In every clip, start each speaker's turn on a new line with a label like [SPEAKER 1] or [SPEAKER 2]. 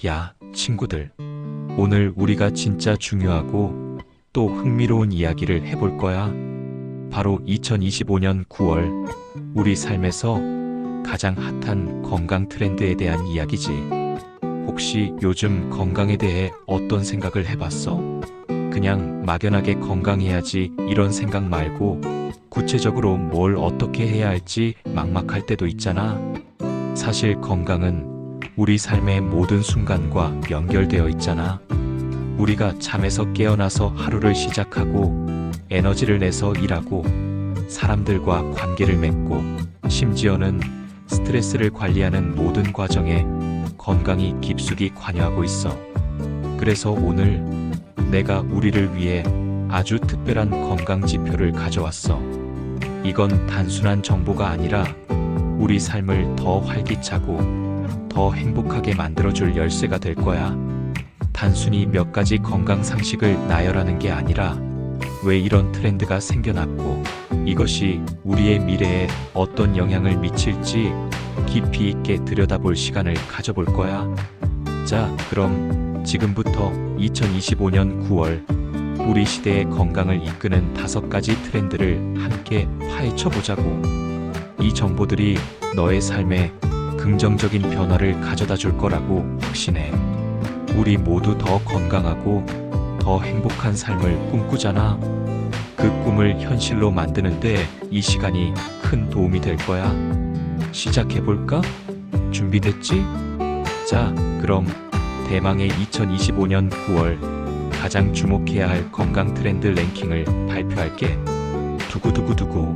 [SPEAKER 1] 야, 친구들. 오늘 우리가 진짜 중요하고 또 흥미로운 이야기를 해볼 거야. 바로 2025년 9월 우리 삶에서 가장 핫한 건강 트렌드에 대한 이야기지. 혹시 요즘 건강에 대해 어떤 생각을 해봤어? 그냥 막연하게 건강해야지 이런 생각 말고 구체적으로 뭘 어떻게 해야 할지 막막할 때도 있잖아. 사실 건강은 우리 삶의 모든 순간과 연결되어 있잖아. 우리가 잠에서 깨어나서 하루를 시작하고 에너지를 내서 일하고 사람들과 관계를 맺고 심지어는 스트레스를 관리하는 모든 과정에 건강이 깊숙이 관여하고 있어. 그래서 오늘 내가 우리를 위해 아주 특별한 건강 지표를 가져왔어. 이건 단순한 정보가 아니라 우리 삶을 더 활기차고 더 행복하게 만들어줄 열쇠가 될 거야. 단순히 몇 가지 건강 상식을 나열하는 게 아니라 왜 이런 트렌드가 생겨났고 이것이 우리의 미래에 어떤 영향을 미칠지 깊이 있게 들여다볼 시간을 가져볼 거야. 자, 그럼 지금부터 2025년 9월 우리 시대의 건강을 이끄는 5가지 트렌드를 함께 파헤쳐 보자고. 이 정보들이 너의 삶에 긍정적인 변화를 가져다 줄 거라고 확신해. 우리 모두 더 건강하고 더 행복한 삶을 꿈꾸잖아. 그 꿈을 현실로 만드는데 이 시간이 큰 도움이 될 거야. 시작해볼까? 준비됐지? 자, 그럼 대망의 2025년 9월 가장 주목해야 할 건강 트렌드 랭킹을 발표할게. 두구두구두구.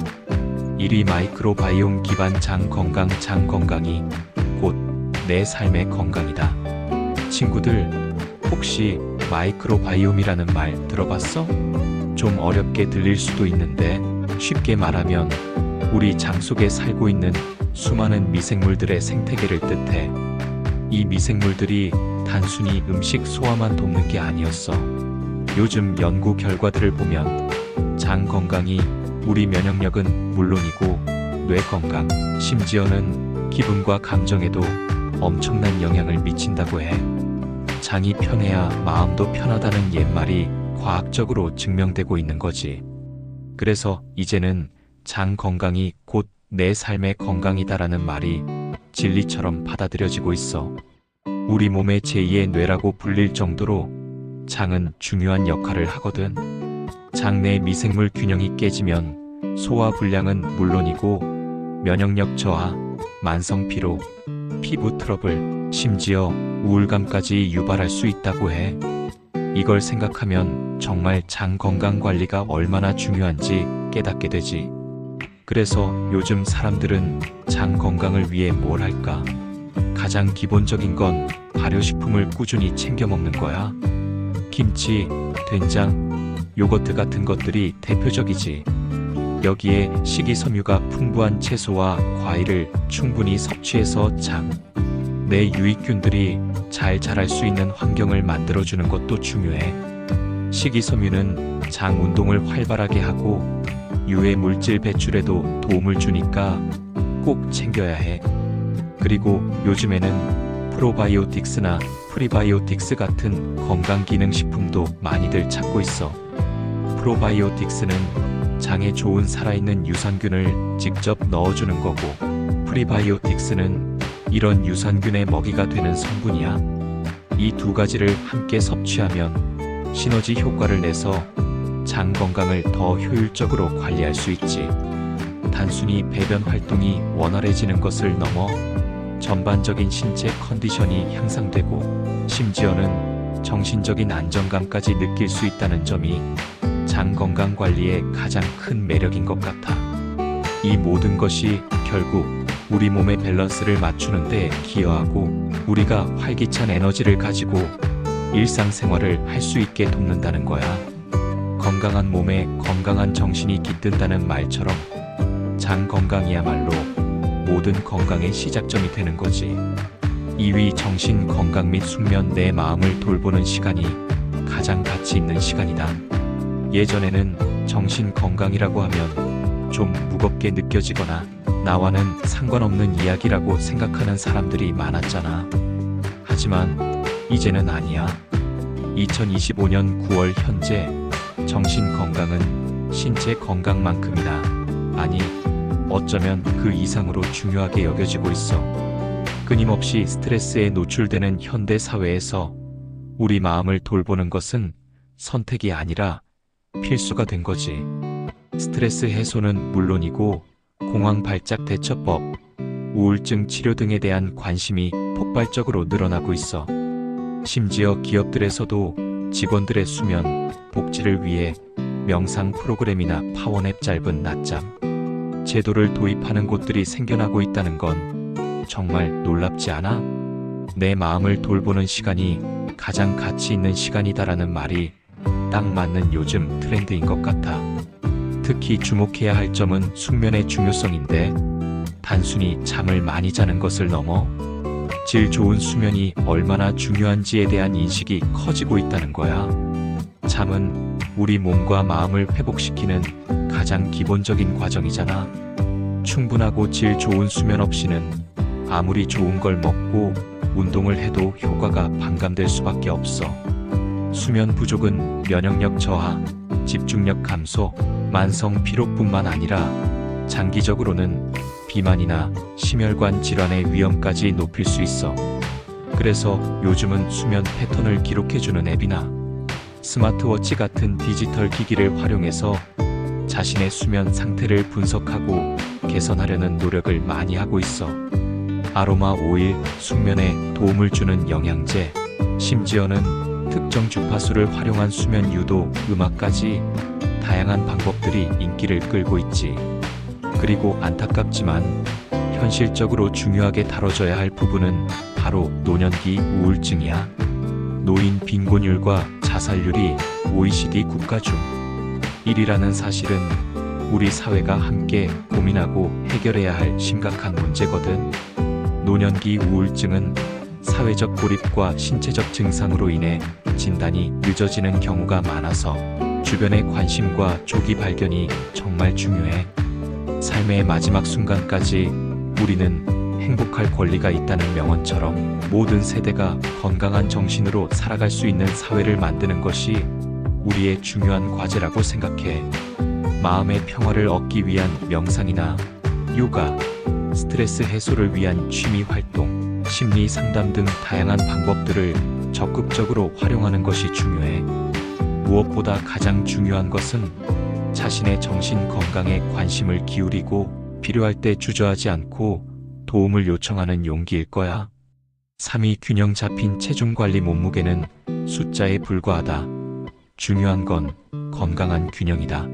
[SPEAKER 1] 1위 마이크로바이옴 기반 장 건강이 곧 내 삶의 건강이다. 친구들, 혹시 마이크로바이옴이라는 말 들어봤어? 좀 어렵게 들릴 수도 있는데 쉽게 말하면 우리 장 속에 살고 있는 수많은 미생물들의 생태계를 뜻해. 이 미생물들이 단순히 음식 소화만 돕는 게 아니었어. 요즘 연구 결과들을 보면 장 건강이 우리 면역력은 물론이고 뇌 건강, 심지어는 기분과 감정에도 엄청난 영향을 미친다고 해. 장이 편해야 마음도 편하다는 옛말이 과학적으로 증명되고 있는 거지. 그래서 이제는 장 건강이 곧 내 삶의 건강이다라는 말이 진리처럼 받아들여지고 있어. 우리 몸의 제2의 뇌라고 불릴 정도로 장은 중요한 역할을 하거든. 장내 미생물 균형이 깨지면 소화 불량은 물론이고 면역력 저하, 만성 피로, 피부 트러블, 심지어 우울감까지 유발할 수 있다고 해. 이걸 생각하면 정말 장 건강 관리가 얼마나 중요한지 깨닫게 되지. 그래서 요즘 사람들은 장 건강을 위해 뭘 할까? 가장 기본적인 건 발효식품을 꾸준히 챙겨 먹는 거야. 김치, 된장, 요거트 같은 것들이 대표적이지. 여기에 식이섬유가 풍부한 채소와 과일을 충분히 섭취해서 장, 내 유익균들이 잘 자랄 수 있는 환경을 만들어주는 것도 중요해. 식이섬유는 장 운동을 활발하게 하고 유해 물질 배출에도 도움을 주니까 꼭 챙겨야 해. 그리고 요즘에는 프로바이오틱스나 프리바이오틱스 같은 건강기능식품도 많이들 찾고 있어. 프로바이오틱스는 장에 좋은 살아있는 유산균을 직접 넣어주는 거고, 프리바이오틱스는 이런 유산균의 먹이가 되는 성분이야. 이 두 가지를 함께 섭취하면 시너지 효과를 내서 장 건강을 더 효율적으로 관리할 수 있지. 단순히 배변 활동이 원활해지는 것을 넘어 전반적인 신체 컨디션이 향상되고 심지어는 정신적인 안정감까지 느낄 수 있다는 점이 장 건강 관리의 가장 큰 매력인 것 같아. 이 모든 것이 결국 우리 몸의 밸런스를 맞추는데 기여하고 우리가 활기찬 에너지를 가지고 일상생활을 할 수 있게 돕는다는 거야. 건강한 몸에 건강한 정신이 깃든다는 말처럼 장 건강이야말로 모든 건강의 시작점이 되는 거지. 2위 정신 건강 및 숙면. 내 마음을 돌보는 시간이 가장 가치 있는 시간이다. 예전에는 정신 건강이라고 하면 좀 무겁게 느껴지거나 나와는 상관없는 이야기라고 생각하는 사람들이 많았잖아. 하지만 이제는 아니야. 2025년 9월 현재 정신 건강은 신체 건강만큼이나, 아니, 어쩌면 그 이상으로 중요하게 여겨지고 있어. 끊임없이 스트레스에 노출되는 현대 사회에서 우리 마음을 돌보는 것은 선택이 아니라 필수가 된 거지. 스트레스 해소는 물론이고 공황 발작 대처법, 우울증 치료 등에 대한 관심이 폭발적으로 늘어나고 있어. 심지어 기업들에서도 직원들의 수면, 복지를 위해 명상 프로그램이나 파워냅, 짧은 낮잠 제도를 도입하는 곳들이 생겨나고 있다는 건 정말 놀랍지 않아? 내 마음을 돌보는 시간이 가장 가치 있는 시간이다라는 말이 딱 맞는 요즘 트렌드인 것 같아. 특히 주목해야 할 점은 숙면의 중요성인데, 단순히 잠을 많이 자는 것을 넘어 질 좋은 수면이 얼마나 중요한지에 대한 인식이 커지고 있다는 거야. 잠은 우리 몸과 마음을 회복시키는 가장 기본적인 과정이잖아. 충분하고 질 좋은 수면 없이는 아무리 좋은 걸 먹고 운동을 해도 효과가 반감될 수밖에 없어. 수면 부족은 면역력 저하, 집중력 감소, 만성 피로뿐만 아니라 장기적으로는 비만이나 심혈관 질환의 위험까지 높일 수 있어. 그래서 요즘은 수면 패턴을 기록해주는 앱이나 스마트워치 같은 디지털 기기를 활용해서 자신의 수면 상태를 분석하고 개선하려는 노력을 많이 하고 있어. 아로마 오일, 숙면에 도움을 주는 영양제, 심지어는 특정 주파수를 활용한 수면 유도 음악까지 다양한 방법들이 인기를 끌고 있지. 그리고 안타깝지만 현실적으로 중요하게 다뤄져야 할 부분은 바로 노년기 우울증이야. 노인 빈곤율과 자살률이 OECD 국가 중 1위라는 사실은 우리 사회가 함께 고민하고 해결해야 할 심각한 문제거든. 노년기 우울증은 사회적 고립과 신체적 증상으로 인해 진단이 늦어지는 경우가 많아서 주변의 관심과 조기 발견이 정말 중요해. 삶의 마지막 순간까지 우리는 행복할 권리가 있다는 명언처럼 모든 세대가 건강한 정신으로 살아갈 수 있는 사회를 만드는 것이 우리의 중요한 과제라고 생각해. 마음의 평화를 얻기 위한 명상이나 요가, 스트레스 해소를 위한 취미 활동, 심리 상담 등 다양한 방법들을 적극적으로 활용하는 것이 중요해. 무엇보다 가장 중요한 것은 자신의 정신 건강에 관심을 기울이고 필요할 때 주저하지 않고 도움을 요청하는 용기일 거야. 3위, 균형 잡힌 체중 관리. 몸무게는 숫자에 불과하다. 중요한 건 건강한 균형이다.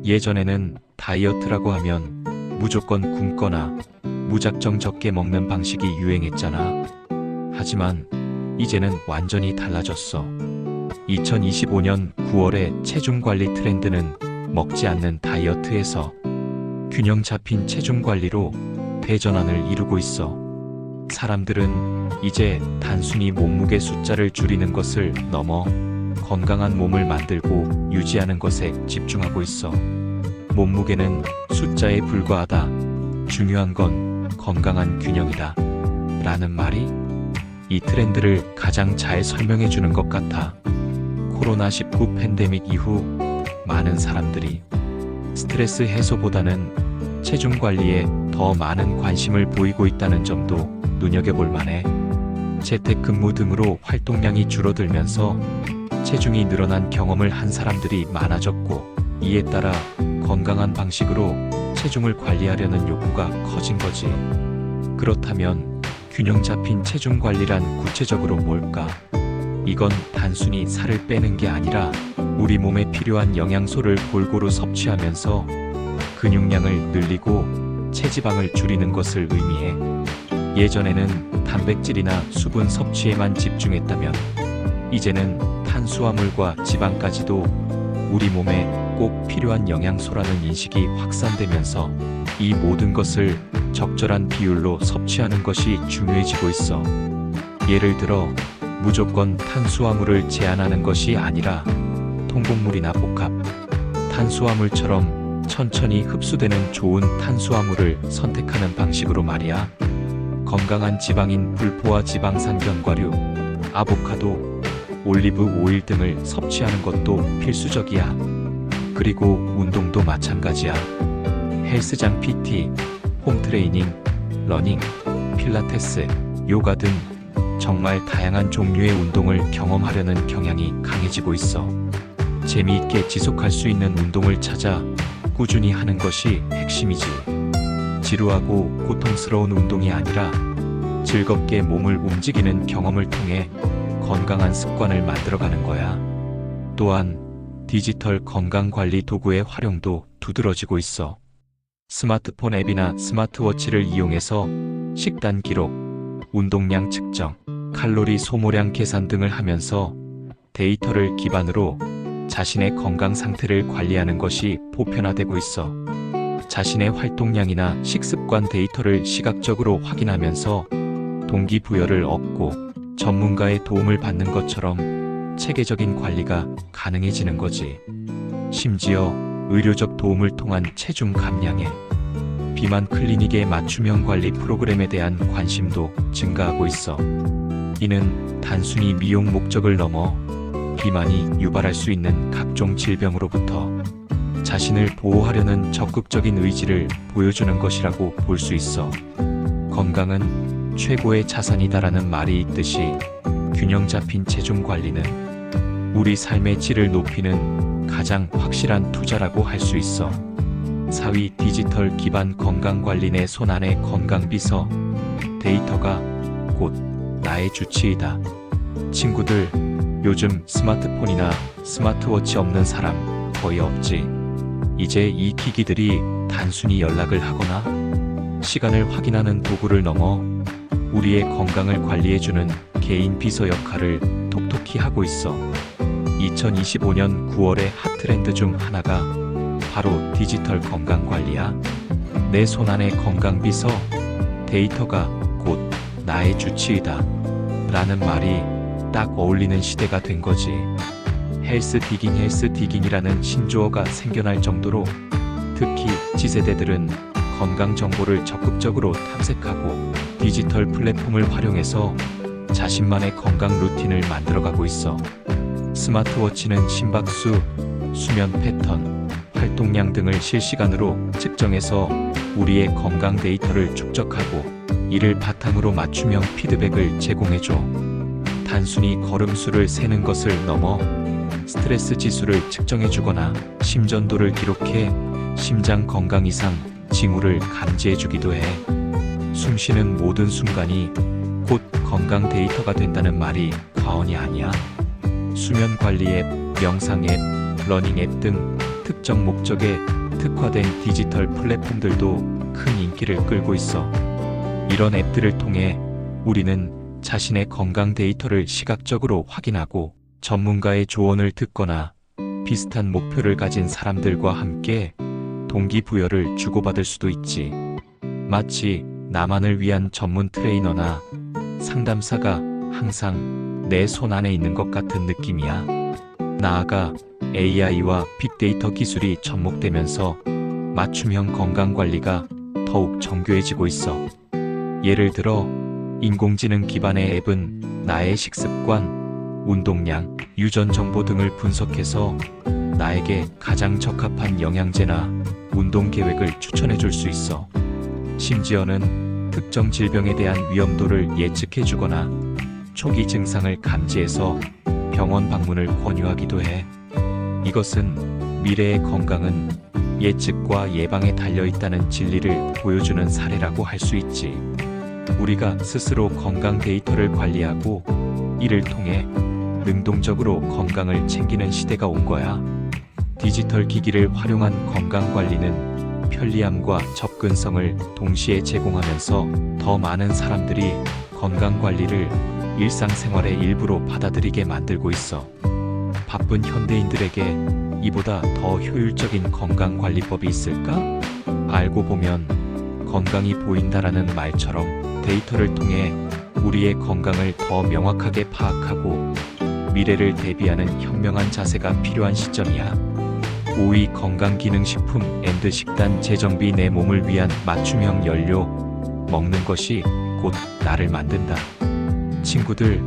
[SPEAKER 1] 예전에는 다이어트라고 하면 무조건 굶거나 무작정 적게 먹는 방식이 유행했잖아. 하지만 이제는 완전히 달라졌어. 2025년 9월의 체중 관리 트렌드는 먹지 않는 다이어트에서 균형 잡힌 체중 관리로 대전환을 이루고 있어. 사람들은 이제 단순히 몸무게 숫자를 줄이는 것을 넘어 건강한 몸을 만들고 유지하는 것에 집중하고 있어. 몸무게는 숫자에 불과하다. 중요한 건 건강한 균형이다. 라는 말이 이 트렌드를 가장 잘 설명해 주는 것 같아. 코로나19 팬데믹 이후 많은 사람들이 스트레스 해소보다는 체중 관리에 더 많은 관심을 보이고 있다는 점도 눈여겨볼 만해. 재택근무 등으로 활동량이 줄어들면서 체중이 늘어난 경험을 한 사람들이 많아졌고, 이에 따라 건강한 방식으로 체중을 관리하려는 욕구가 커진 거지. 그렇다면 균형 잡힌 체중 관리란 구체적으로 뭘까? 이건 단순히 살을 빼는 게 아니라 우리 몸에 필요한 영양소를 골고루 섭취하면서 근육량을 늘리고 체지방을 줄이는 것을 의미해. 예전에는 단백질이나 수분 섭취에만 집중했다면 이제는 탄수화물과 지방까지도 우리 몸에 꼭 필요한 영양소라는 인식이 확산되면서 이 모든 것을 적절한 비율로 섭취하는 것이 중요해지고 있어. 예를 들어 무조건 탄수화물을 제한하는 것이 아니라 통곡물이나 복합 탄수화물처럼 천천히 흡수되는 좋은 탄수화물을 선택하는 방식으로 말이야. 건강한 지방인 불포화 지방산 견과류, 아보카도, 올리브 오일 등을 섭취하는 것도 필수적이야. 그리고 운동도 마찬가지야. 헬스장 PT, 홈트레이닝, 러닝, 필라테스, 요가 등 정말 다양한 종류의 운동을 경험하려는 경향이 강해지고 있어. 재미있게 지속할 수 있는 운동을 찾아 꾸준히 하는 것이 핵심이지. 지루하고 고통스러운 운동이 아니라 즐겁게 몸을 움직이는 경험을 통해 건강한 습관을 만들어가는 거야. 또한 디지털 건강관리 도구의 활용도 두드러지고 있어. 스마트폰 앱이나 스마트워치를 이용해서 식단 기록, 운동량 측정, 칼로리 소모량 계산 등을 하면서 데이터를 기반으로 자신의 건강 상태를 관리하는 것이 보편화되고 있어. 자신의 활동량이나 식습관 데이터를 시각적으로 확인하면서 동기부여를 얻고 전문가의 도움을 받는 것처럼 체계적인 관리가 가능해지는 거지. 심지어 의료적 도움을 통한 체중 감량에 비만 클리닉의 맞춤형 관리 프로그램에 대한 관심도 증가하고 있어. 이는 단순히 미용 목적을 넘어 비만이 유발할 수 있는 각종 질병으로부터 자신을 보호하려는 적극적인 의지를 보여주는 것이라고 볼 수 있어. 건강은 최고의 자산이다라는 말이 있듯이 균형 잡힌 체중 관리는 우리 삶의 질을 높이는 가장 확실한 투자라고 할 수 있어. 4위 디지털 기반 건강관리 내 손안의 건강비서. 데이터가 곧 나의 주치의다. 친구들, 요즘 스마트폰이나 스마트워치 없는 사람 거의 없지. 이제 이 기기들이 단순히 연락을 하거나 시간을 확인하는 도구를 넘어 우리의 건강을 관리해주는 개인 비서 역할을 톡톡히 하고 있어. 2025년 9월의 핫트렌드 중 하나가 바로 디지털 건강관리야. 내 손안의 건강비서, 데이터가 곧 나의 주치의다 라는 말이 딱 어울리는 시대가 된 거지. 헬스 디깅이라는 신조어가 생겨날 정도로 특히 Z세대들은 건강 정보를 적극적으로 탐색하고 디지털 플랫폼을 활용해서 자신만의 건강 루틴을 만들어가고 있어. 스마트워치는 심박수, 수면 패턴, 활동량 등을 실시간으로 측정해서 우리의 건강 데이터를 축적하고 이를 바탕으로 맞춤형 피드백을 제공해줘. 단순히 걸음수를 세는 것을 넘어 스트레스 지수를 측정해주거나 심전도를 기록해 심장 건강 이상 징후를 감지해주기도 해. 숨쉬는 모든 순간이 곧 건강 데이터가 된다는 말이 과언이 아니야. 수면 관리 앱, 명상 앱, 러닝 앱 등 특정 목적에 특화된 디지털 플랫폼들도 큰 인기를 끌고 있어. 이런 앱들을 통해 우리는 자신의 건강 데이터를 시각적으로 확인하고 전문가의 조언을 듣거나 비슷한 목표를 가진 사람들과 함께 동기부여를 주고받을 수도 있지. 마치 나만을 위한 전문 트레이너나 상담사가 항상 내 손 안에 있는 것 같은 느낌이야. 나아가 AI와 빅데이터 기술이 접목되면서 맞춤형 건강관리가 더욱 정교해지고 있어. 예를 들어 인공지능 기반의 앱은 나의 식습관, 운동량, 유전 정보 등을 분석해서 나에게 가장 적합한 영양제나 운동 계획을 추천해 줄 수 있어. 심지어는 특정 질병에 대한 위험도를 예측해 주거나 초기 증상을 감지해서 병원 방문을 권유하기도 해. 이것은 미래의 건강은 예측과 예방에 달려있다는 진리를 보여주는 사례라고 할 수 있지. 우리가 스스로 건강 데이터를 관리하고 이를 통해 능동적으로 건강을 챙기는 시대가 온 거야. 디지털 기기를 활용한 건강관리는 편리함과 접근성을 동시에 제공하면서 더 많은 사람들이 건강관리를 일상생활의 일부로 받아들이게 만들고 있어. 바쁜 현대인들에게 이보다 더 효율적인 건강관리법이 있을까? 알고 보면 건강이 보인다라는 말처럼 데이터를 통해 우리의 건강을 더 명확하게 파악하고 미래를 대비하는 현명한 자세가 필요한 시점이야. 5위 건강기능식품 앤드 식단 재정비. 내 몸을 위한 맞춤형 연료. 먹는 것이 곧 나를 만든다. 친구들,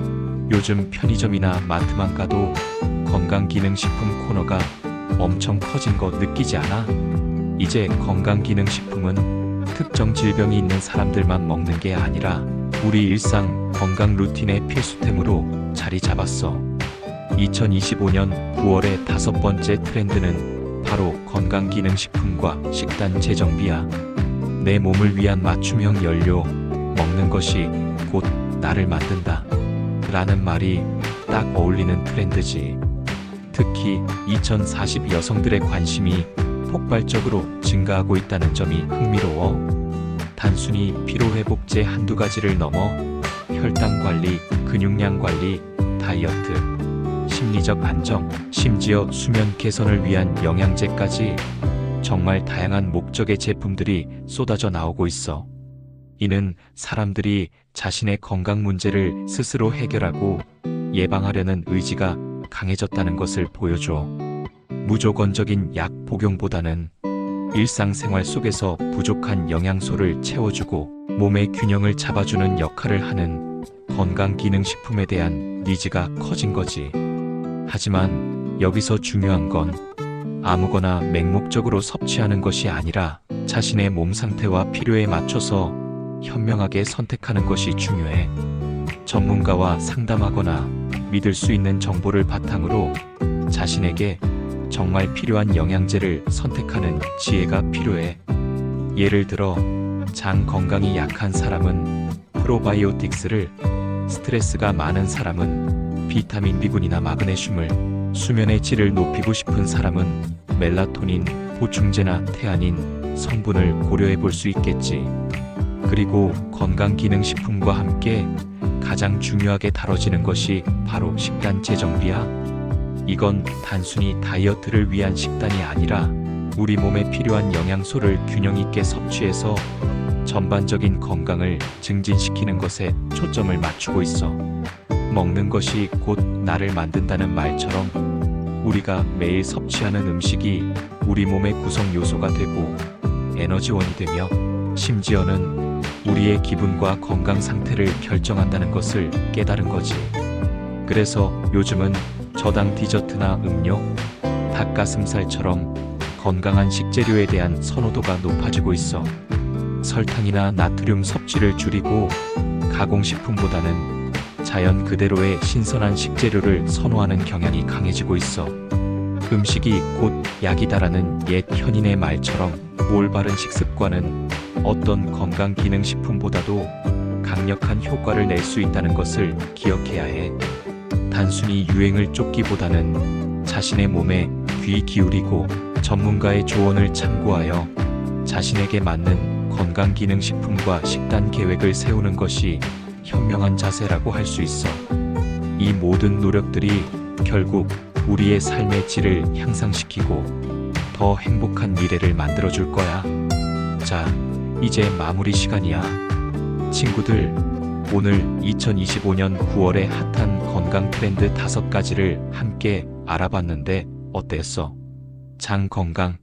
[SPEAKER 1] 요즘 편의점이나 마트만 가도 건강기능식품 코너가 엄청 커진 거 느끼지 않아? 이제 건강기능식품은 특정 질병이 있는 사람들만 먹는 게 아니라 우리 일상 건강 루틴의 필수템으로 자리 잡았어. 2025년 9월의 5번째 트렌드는 바로 건강기능식품과 식단 재정비야. 내 몸을 위한 맞춤형 연료, 먹는 것이 곧 나를 만든다 라는 말이 딱 어울리는 트렌드지. 특히 2040 여성들의 관심이 폭발적으로 증가하고 있다는 점이 흥미로워. 단순히 피로회복제 한두 가지를 넘어 혈당 관리, 근육량 관리, 다이어트, 심리적 안정, 심지어 수면 개선을 위한 영양제까지 정말 다양한 목적의 제품들이 쏟아져 나오고 있어. 이는 사람들이 자신의 건강 문제를 스스로 해결하고 예방하려는 의지가 강해졌다는 것을 보여줘. 무조건적인 약 복용보다는 일상생활 속에서 부족한 영양소를 채워주고 몸의 균형을 잡아주는 역할을 하는 건강기능식품에 대한 니즈가 커진 거지. 하지만 여기서 중요한 건 아무거나 맹목적으로 섭취하는 것이 아니라 자신의 몸 상태와 필요에 맞춰서 현명하게 선택하는 것이 중요해. 전문가와 상담하거나 믿을 수 있는 정보를 바탕으로 자신에게 정말 필요한 영양제를 선택하는 지혜가 필요해. 예를 들어 장 건강이 약한 사람은 프로바이오틱스를, 스트레스가 많은 사람은 비타민 B군이나 마그네슘을, 수면의 질을 높이고 싶은 사람은 멜라토닌, 보충제나 테아닌 성분을 고려해 볼 수 있겠지. 그리고 건강기능식품과 함께 가장 중요하게 다뤄지는 것이 바로 식단 재정비야. 이건 단순히 다이어트를 위한 식단이 아니라 우리 몸에 필요한 영양소를 균형 있게 섭취해서 전반적인 건강을 증진시키는 것에 초점을 맞추고 있어. 먹는 것이 곧 나를 만든다는 말처럼 우리가 매일 섭취하는 음식이 우리 몸의 구성 요소가 되고 에너지원이 되며 심지어는 우리의 기분과 건강 상태를 결정한다는 것을 깨달은 거지. 그래서 요즘은 저당 디저트나 음료, 닭가슴살처럼 건강한 식재료에 대한 선호도가 높아지고 있어. 설탕이나 나트륨 섭취를 줄이고 가공식품보다는 자연 그대로의 신선한 식재료를 선호하는 경향이 강해지고 있어. 음식이 곧 약이다라는 옛 현인의 말처럼 올바른 식습관은 어떤 건강기능식품보다도 강력한 효과를 낼 수 있다는 것을 기억해야 해. 단순히 유행을 쫓기보다는 자신의 몸에 귀 기울이고 전문가의 조언을 참고하여 자신에게 맞는 건강기능식품과 식단 계획을 세우는 것이 현명한 자세라고 할 수 있어. 이 모든 노력들이 결국 우리의 삶의 질을 향상시키고 더 행복한 미래를 만들어줄 거야. 자, 이제 마무리 시간이야. 친구들, 오늘 2025년 9월의 핫한 건강 트렌드 5가지를 함께 알아봤는데 어땠어? 장 건강,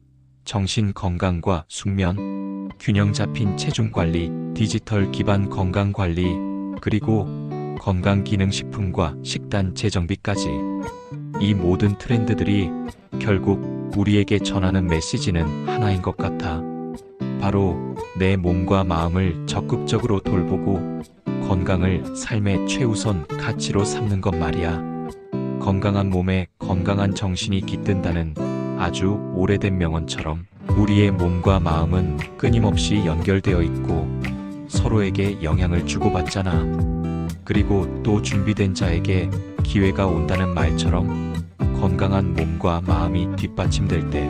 [SPEAKER 1] 정신 건강과 숙면, 균형 잡힌 체중 관리, 디지털 기반 건강 관리, 그리고 건강기능식품과 식단 재정비까지. 이 모든 트렌드들이 결국 우리에게 전하는 메시지는 하나인 것 같아. 바로 내 몸과 마음을 적극적으로 돌보고 건강을 삶의 최우선 가치로 삼는 것 말이야. 건강한 몸에 건강한 정신이 깃든다는 아주 오래된 명언처럼 우리의 몸과 마음은 끊임없이 연결되어 있고 서로에게 영향을 주고받잖아. 그리고 또 준비된 자에게 기회가 온다는 말처럼 건강한 몸과 마음이 뒷받침될 때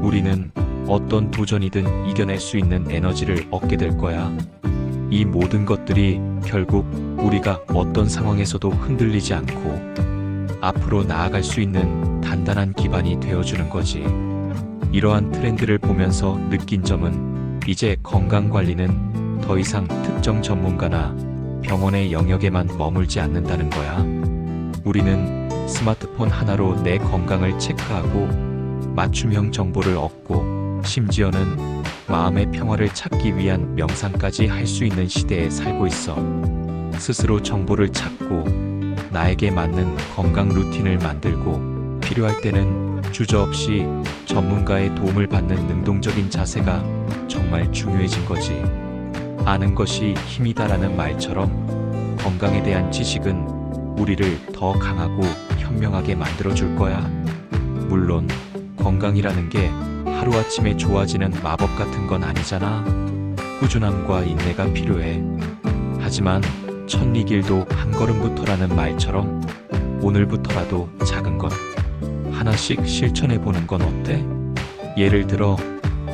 [SPEAKER 1] 우리는 어떤 도전이든 이겨낼 수 있는 에너지를 얻게 될 거야. 이 모든 것들이 결국 우리가 어떤 상황에서도 흔들리지 않고 앞으로 나아갈 수 있는 단단한 기반이 되어주는 거지. 이러한 트렌드를 보면서 느낀 점은 이제 건강관리는 더 이상 특정 전문가나 병원의 영역에만 머물지 않는다는 거야. 우리는 스마트폰 하나로 내 건강을 체크하고 맞춤형 정보를 얻고 심지어는 마음의 평화를 찾기 위한 명상까지 할 수 있는 시대에 살고 있어. 스스로 정보를 찾고 나에게 맞는 건강 루틴을 만들고 필요할 때는 주저없이 전문가의 도움을 받는 능동적인 자세가 정말 중요해진 거지. 아는 것이 힘이다라는 말처럼 건강에 대한 지식은 우리를 더 강하고 현명하게 만들어줄 거야. 물론 건강이라는 게 하루아침에 좋아지는 마법 같은 건 아니잖아. 꾸준함과 인내가 필요해. 하지만 천리길도 한 걸음부터라는 말처럼 오늘부터라도 작은 것 하나씩 실천해 보는 건 어때? 예를 들어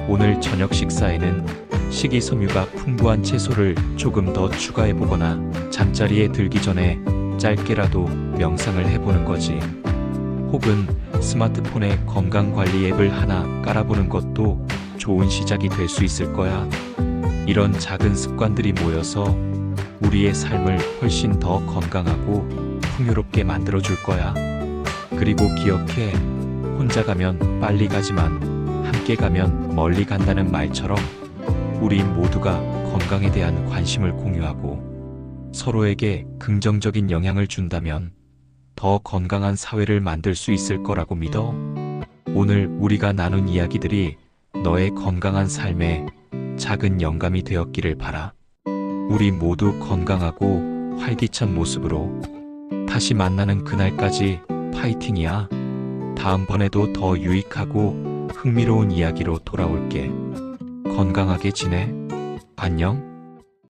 [SPEAKER 1] 오늘 저녁 식사에는 식이섬유가 풍부한 채소를 조금 더 추가해 보거나 잠자리에 들기 전에 짧게라도 명상을 해보는 거지. 혹은 스마트폰에 건강관리 앱을 하나 깔아보는 것도 좋은 시작이 될 수 있을 거야. 이런 작은 습관들이 모여서 우리의 삶을 훨씬 더 건강하고 풍요롭게 만들어줄 거야. 그리고 기억해, 혼자 가면 빨리 가지만 함께 가면 멀리 간다는 말처럼 우리 모두가 건강에 대한 관심을 공유하고 서로에게 긍정적인 영향을 준다면 더 건강한 사회를 만들 수 있을 거라고 믿어. 오늘 우리가 나눈 이야기들이 너의 건강한 삶에 작은 영감이 되었기를 바라. 우리 모두 건강하고 활기찬 모습으로 다시 만나는 그날까지 파이팅이야. 다음번에도 더 유익하고 흥미로운 이야기로 돌아올게. 건강하게 지내. 안녕.